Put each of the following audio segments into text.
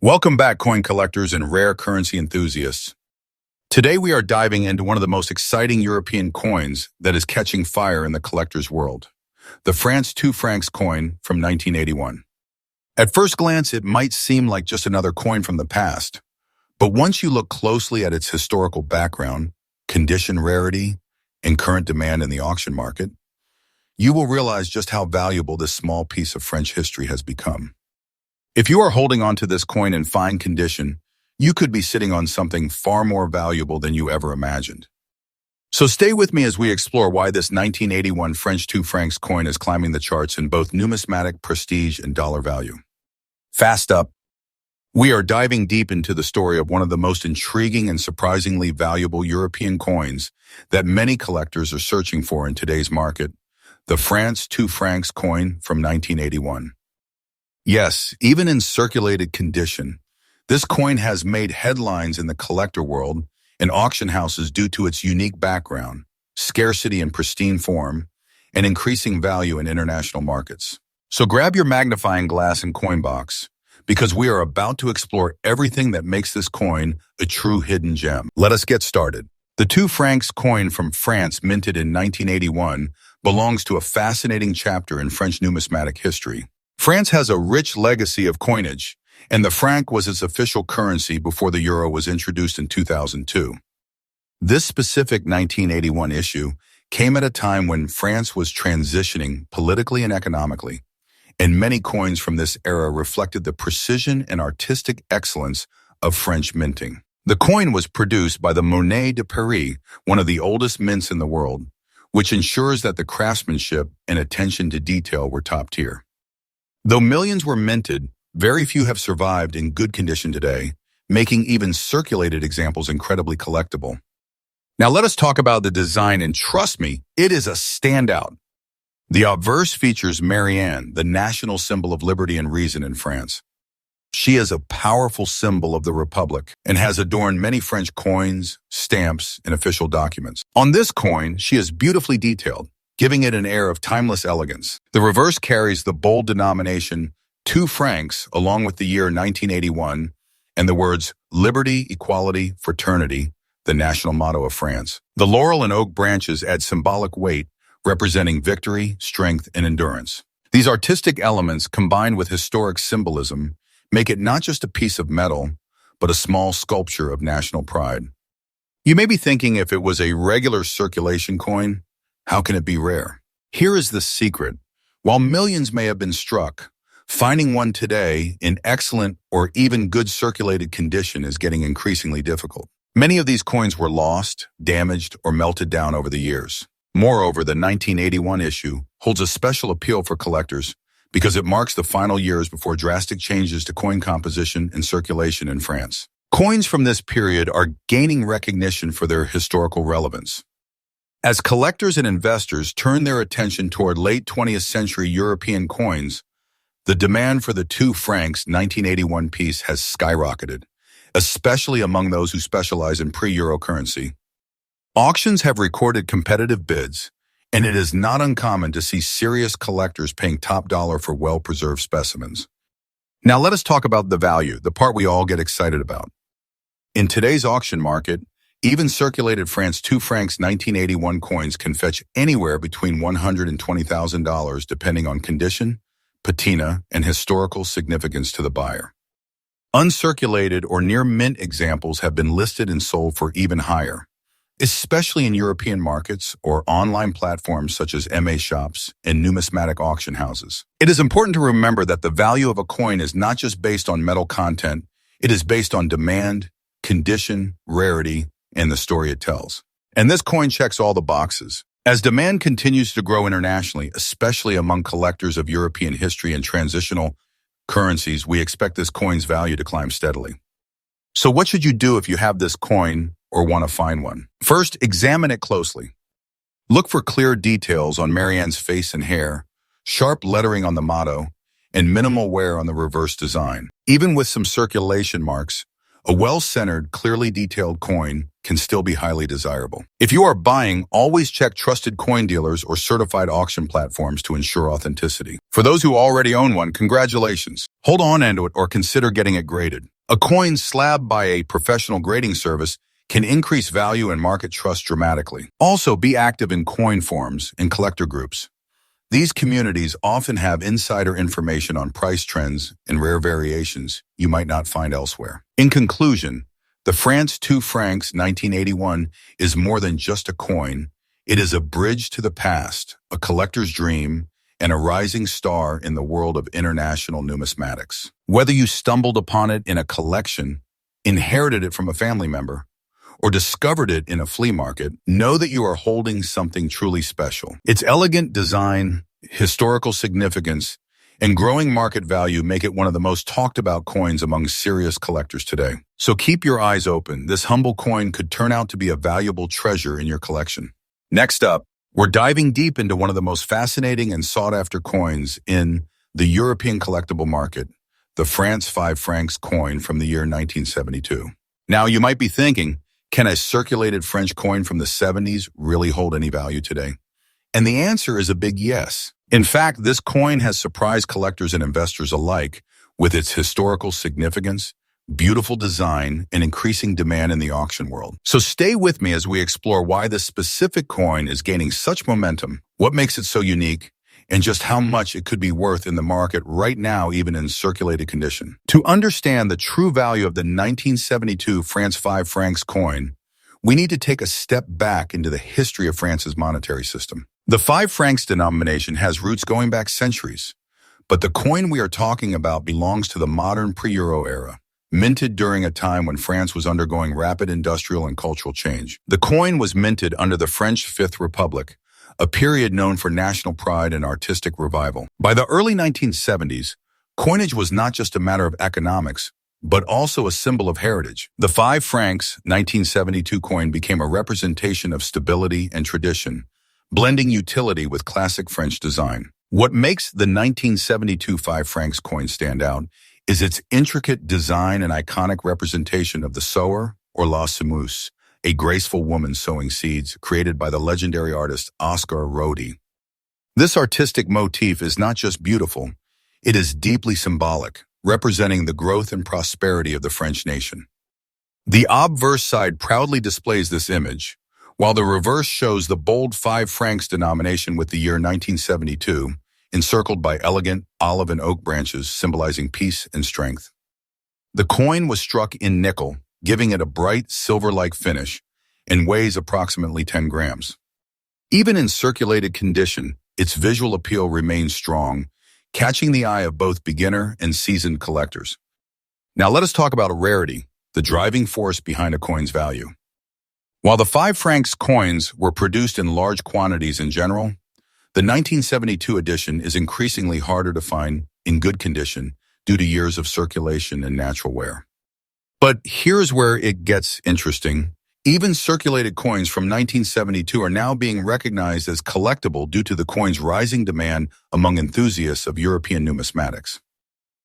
Welcome back, coin collectors and rare currency enthusiasts. Today we are diving into one of the most exciting European coins that is catching fire in the collector's world, the France 2 francs coin from 1981. At first glance, it might seem like just another coin from the past, but once you look closely at its historical background, condition rarity, and current demand in the auction market, you will realize just how valuable this small piece of French history has become. If you are holding on to this coin in fine condition, you could be sitting on something far more valuable than you ever imagined. So stay with me as we explore why this 1981 French 2 francs coin is climbing the charts in both numismatic prestige and dollar value. Fast up. We are diving deep into the story of one of the most intriguing and surprisingly valuable European coins that many collectors are searching for in today's market, the France 2 francs coin from 1981. Yes, even in circulated condition, this coin has made headlines in the collector world and auction houses due to its unique background, scarcity in pristine form, and increasing value in international markets. So grab your magnifying glass and coin box, because we are about to explore everything that makes this coin a true hidden gem. Let us get started. The 2 francs coin from France, minted in 1981, belongs to a fascinating chapter in French numismatic history. France has a rich legacy of coinage, and the franc was its official currency before the euro was introduced in 2002. This specific 1981 issue came at a time when France was transitioning politically and economically, and many coins from this era reflected the precision and artistic excellence of French minting. The coin was produced by the Monnaie de Paris, one of the oldest mints in the world, which ensures that the craftsmanship and attention to detail were top tier. Though millions were minted, very few have survived in good condition today, making even circulated examples incredibly collectible. Now let us talk about the design, and trust me, it is a standout. The obverse features Marianne, the national symbol of liberty and reason in France. She is a powerful symbol of the Republic and has adorned many French coins, stamps, and official documents. On this coin, she is beautifully detailed, giving it an air of timeless elegance. The reverse carries the bold denomination 2 francs along with the year 1981 and the words Liberty, Equality, Fraternity, the national motto of France. The laurel and oak branches add symbolic weight, representing victory, strength, and endurance. These artistic elements, combined with historic symbolism, make it not just a piece of metal, but a small sculpture of national pride. You may be thinking, if it was a regular circulation coin, how can it be rare? Here is the secret. While millions may have been struck, finding one today in excellent or even good circulated condition is getting increasingly difficult. Many of these coins were lost, damaged, or melted down over the years. Moreover, the 1981 issue holds a special appeal for collectors because it marks the final years before drastic changes to coin composition and circulation in France. Coins from this period are gaining recognition for their historical relevance. As collectors and investors turn their attention toward late 20th century European coins, the demand for the 2 francs 1981 piece has skyrocketed, especially among those who specialize in pre-euro currency. Auctions have recorded competitive bids, and it is not uncommon to see serious collectors paying top dollar for well-preserved specimens. Now let us talk about the value, the part we all get excited about. In today's auction market, even circulated France 2 francs 1981 coins can fetch anywhere between $100,000 and $20,000 depending on condition, patina, and historical significance to the buyer. Uncirculated or near mint examples have been listed and sold for even higher, especially in European markets or online platforms such as MA shops and numismatic auction houses. It is important to remember that the value of a coin is not just based on metal content, it is based on demand, condition, rarity, and the story it tells. And this coin checks all the boxes. As demand continues to grow internationally, especially among collectors of European history and transitional currencies, we expect this coin's value to climb steadily. So what should you do if you have this coin or want to find one? First, examine it closely. Look for clear details on Marianne's face and hair, sharp lettering on the motto, and minimal wear on the reverse design. Even with some circulation marks, a well-centered, clearly detailed coin can still be highly desirable. If you are buying, always check trusted coin dealers or certified auction platforms to ensure authenticity. For those who already own one, congratulations. Hold on to it or consider getting it graded. A coin slabbed by a professional grading service can increase value and market trust dramatically. Also, be active in coin forums and collector groups. These communities often have insider information on price trends and rare variations you might not find elsewhere. In conclusion, the France 2 francs 1981 is more than just a coin. It is a bridge to the past, a collector's dream, and a rising star in the world of international numismatics. Whether you stumbled upon it in a collection, inherited it from a family member, or discovered it in a flea market, know that you are holding something truly special. Its elegant design, historical significance, and growing market value make it one of the most talked about coins among serious collectors today. So keep your eyes open. This humble coin could turn out to be a valuable treasure in your collection. Next up, we're diving deep into one of the most fascinating and sought-after coins in the European collectible market, the France 5 francs coin from the year 1972. Now, you might be thinking, can a circulated French coin from the 70s really hold any value today? And the answer is a big yes. In fact, this coin has surprised collectors and investors alike with its historical significance, beautiful design, and increasing demand in the auction world. So stay with me as we explore why this specific coin is gaining such momentum, what makes it so unique, and just how much it could be worth in the market right now, even in circulated condition. To understand the true value of the 1972 France 5 francs coin, we need to take a step back into the history of France's monetary system. The 5 francs denomination has roots going back centuries, but the coin we are talking about belongs to the modern pre-Euro era, minted during a time when France was undergoing rapid industrial and cultural change. The coin was minted under the French Fifth Republic, a period known for national pride and artistic revival. By the early 1970s, coinage was not just a matter of economics, but also a symbol of heritage. The 5 francs 1972 coin became a representation of stability and tradition, blending utility with classic French design. What makes the 1972 5 francs coin stand out is its intricate design and iconic representation of the sower, or la semeuse, a graceful woman sowing seeds created by the legendary artist Oscar Rodi. This artistic motif is not just beautiful, it is deeply symbolic, representing the growth and prosperity of the French nation. The obverse side proudly displays this image, while the reverse shows the bold 5 francs denomination with the year 1972, encircled by elegant olive and oak branches symbolizing peace and strength. The coin was struck in nickel, giving it a bright silver-like finish, and weighs approximately 10 grams. Even in circulated condition, its visual appeal remains strong, catching the eye of both beginner and seasoned collectors. Now let us talk about a rarity, the driving force behind a coin's value. While the 5 francs coins were produced in large quantities in general, the 1972 edition is increasingly harder to find in good condition due to years of circulation and natural wear. But here's where it gets interesting. Even circulated coins from 1972 are now being recognized as collectible due to the coin's rising demand among enthusiasts of European numismatics.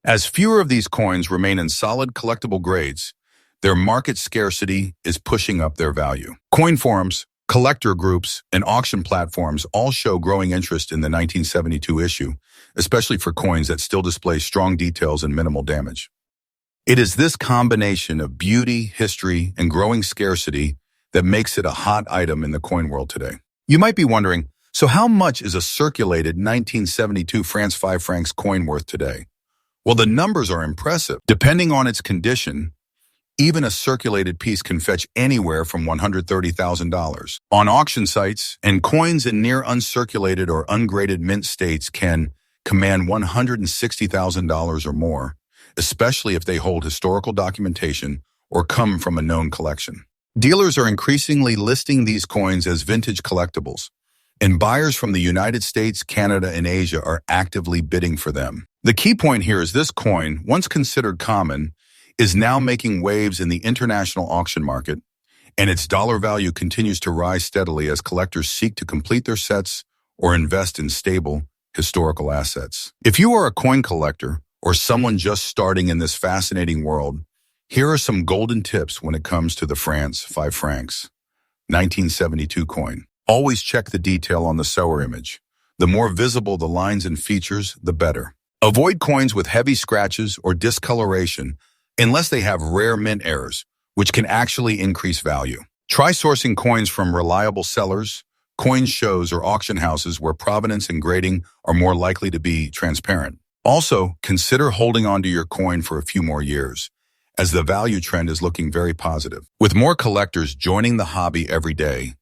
As fewer of these coins remain in solid collectible grades, their market scarcity is pushing up their value. Coin forums, collector groups, and auction platforms all show growing interest in the 1972 issue, especially for coins that still display strong details and minimal damage. It is this combination of beauty, history, and growing scarcity that makes it a hot item in the coin world today. You might be wondering, so how much is a circulated 1972 France 5 francs coin worth today? Well, the numbers are impressive. Depending on its condition, even a circulated piece can fetch anywhere from $130,000. On auction sites, and coins in near uncirculated or ungraded mint states can command $160,000 or more, especially if they hold historical documentation or come from a known collection. Dealers are increasingly listing these coins as vintage collectibles, and buyers from the United States, Canada, and Asia are actively bidding for them. The key point here is this coin, once considered common, is now making waves in the international auction market, and its dollar value continues to rise steadily as collectors seek to complete their sets or invest in stable, historical assets. If you are a coin collector or someone just starting in this fascinating world, here are some golden tips when it comes to the France 5 francs 1972 coin. Always check the detail on the sewer image. The more visible the lines and features, the better. Avoid coins with heavy scratches or discoloration unless they have rare mint errors, which can actually increase value. Try sourcing coins from reliable sellers, coin shows, or auction houses where provenance and grading are more likely to be transparent. Also, consider holding onto your coin for a few more years, as the value trend is looking very positive. With more collectors joining the hobby every day,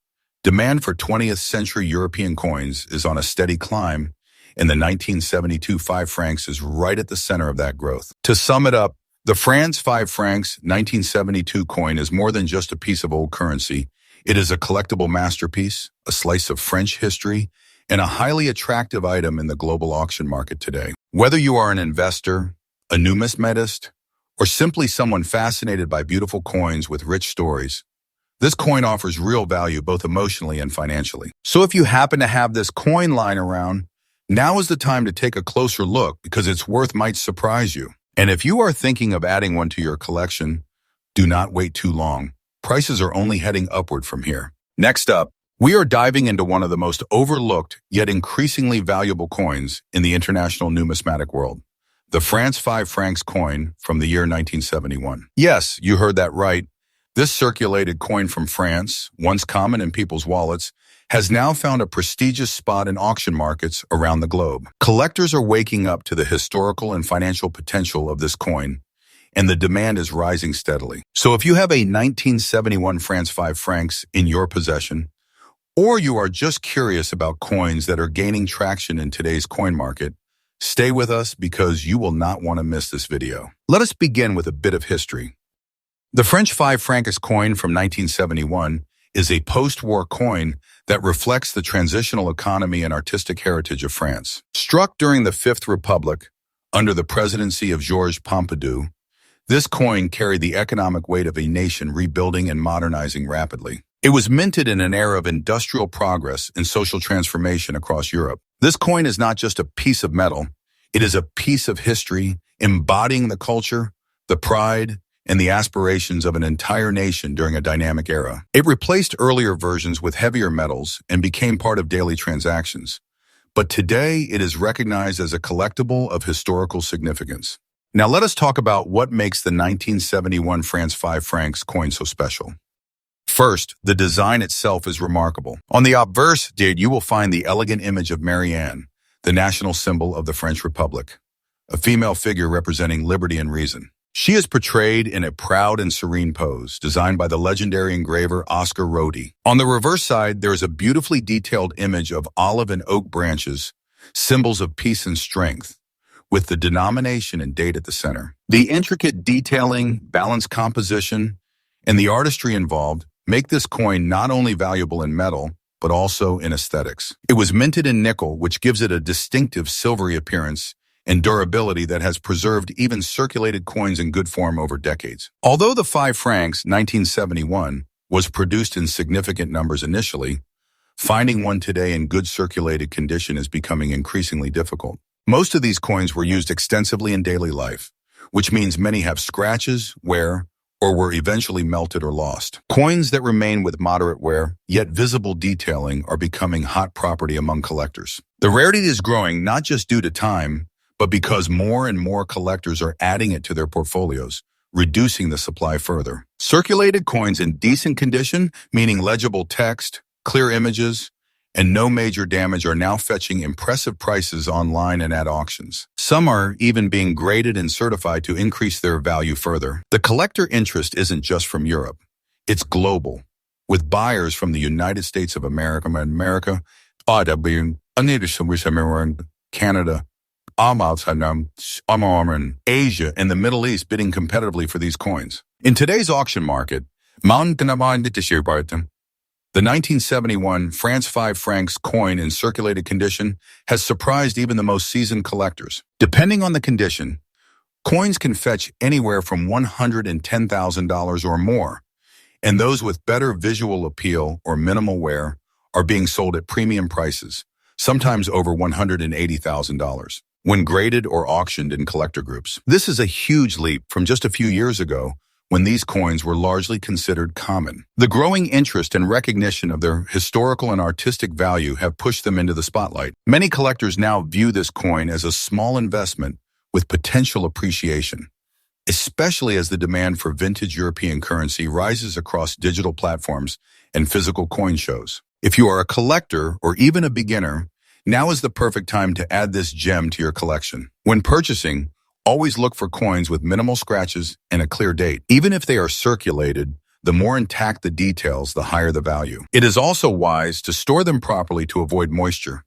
demand for 20th century European coins is on a steady climb, and the 1972 5 francs is right at the center of that growth. To sum it up, the France 5 francs 1972 coin is more than just a piece of old currency. It is a collectible masterpiece, a slice of French history, and a highly attractive item in the global auction market today. Whether you are an investor, a numismatist, or simply someone fascinated by beautiful coins with rich stories, this coin offers real value both emotionally and financially. So if you happen to have this coin lying around, now is the time to take a closer look because its worth might surprise you. And if you are thinking of adding one to your collection, do not wait too long. Prices are only heading upward from here. Next up, we are diving into one of the most overlooked yet increasingly valuable coins in the international numismatic world, the France 5 francs coin from the year 1971. Yes, you heard that right. This circulated coin from France, once common in people's wallets, has now found a prestigious spot in auction markets around the globe. Collectors are waking up to the historical and financial potential of this coin, and the demand is rising steadily. So if you have a 1971 France 5 francs in your possession, or you are just curious about coins that are gaining traction in today's coin market, stay with us because you will not want to miss this video. Let us begin with a bit of history. The French 5 francs coin from 1971 is a post-war coin that reflects the transitional economy and artistic heritage of France. Struck during the Fifth Republic, under the presidency of Georges Pompidou, this coin carried the economic weight of a nation rebuilding and modernizing rapidly. It was minted in an era of industrial progress and social transformation across Europe. This coin is not just a piece of metal, it is a piece of history embodying the culture, the pride, and the aspirations of an entire nation during a dynamic era. It replaced earlier versions with heavier metals and became part of daily transactions. But today, it is recognized as a collectible of historical significance. Now let us talk about what makes the 1971 France 5 francs coin so special. First, the design itself is remarkable. On the obverse, you will find the elegant image of Marianne, the national symbol of the French Republic, a female figure representing liberty and reason. She is portrayed in a proud and serene pose, designed by the legendary engraver Oscar Rodi. On the reverse side, there is a beautifully detailed image of olive and oak branches, symbols of peace and strength, with the denomination and date at the center. The intricate detailing, balanced composition, and the artistry involved make this coin not only valuable in metal, but also in aesthetics. It was minted in nickel, which gives it a distinctive silvery appearance and durability that has preserved even circulated coins in good form over decades. Although the 5 francs 1971 was produced in significant numbers initially, finding one today in good circulated condition is becoming increasingly difficult. Most of these coins were used extensively in daily life, which means many have scratches, wear, or were eventually melted or lost. Coins that remain with moderate wear, yet visible detailing, are becoming hot property among collectors. The rarity is growing not just due to time, but because more and more collectors are adding it to their portfolios, reducing the supply further. Circulated coins in decent condition, meaning legible text, clear images, and no major damage, are now fetching impressive prices online and at auctions. Some are even being graded and certified to increase their value further. The collector interest isn't just from Europe. It's global, with buyers from the United States of America, Canada, Asia, and the Middle East bidding competitively for these coins. In today's auction market, the 1971 France 5 francs coin in circulated condition has surprised even the most seasoned collectors. Depending on the condition, coins can fetch anywhere from $110,000 or more, and those with better visual appeal or minimal wear are being sold at premium prices, sometimes over $180,000, when graded or auctioned in collector groups. This is a huge leap from just a few years ago, when these coins were largely considered common. The growing interest and recognition of their historical and artistic value have pushed them into the spotlight. Many collectors now view this coin as a small investment with potential appreciation, especially as the demand for vintage European currency rises across digital platforms and physical coin shows. If you are a collector or even a beginner, now is the perfect time to add this gem to your collection. When purchasing, always look for coins with minimal scratches and a clear date. Even if they are circulated, the more intact the details, the higher the value. It is also wise to store them properly to avoid moisture,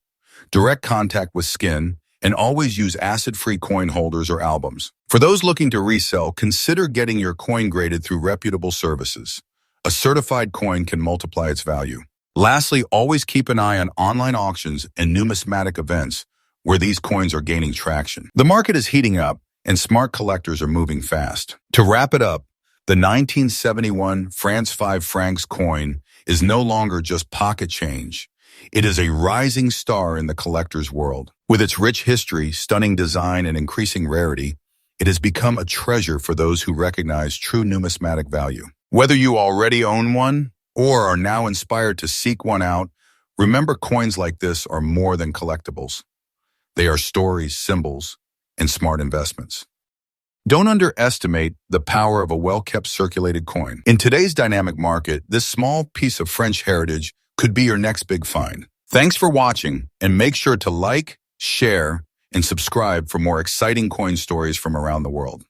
direct contact with skin, and always use acid-free coin holders or albums. For those looking to resell, consider getting your coin graded through reputable services. A certified coin can multiply its value. Lastly, always keep an eye on online auctions and numismatic events where these coins are gaining traction. The market is heating up, and smart collectors are moving fast. To wrap it up, the 1971 France 5 francs coin is no longer just pocket change. It is a rising star in the collector's world. With its rich history, stunning design, and increasing rarity, it has become a treasure for those who recognize true numismatic value. Whether you already own one or are now inspired to seek one out, remember coins like this are more than collectibles. They are stories, symbols, and smart investments. Don't underestimate the power of a well-kept circulated coin. In today's dynamic market, this small piece of French heritage could be your next big find. Thanks for watching, and make sure to like, share, and subscribe for more exciting coin stories from around the world.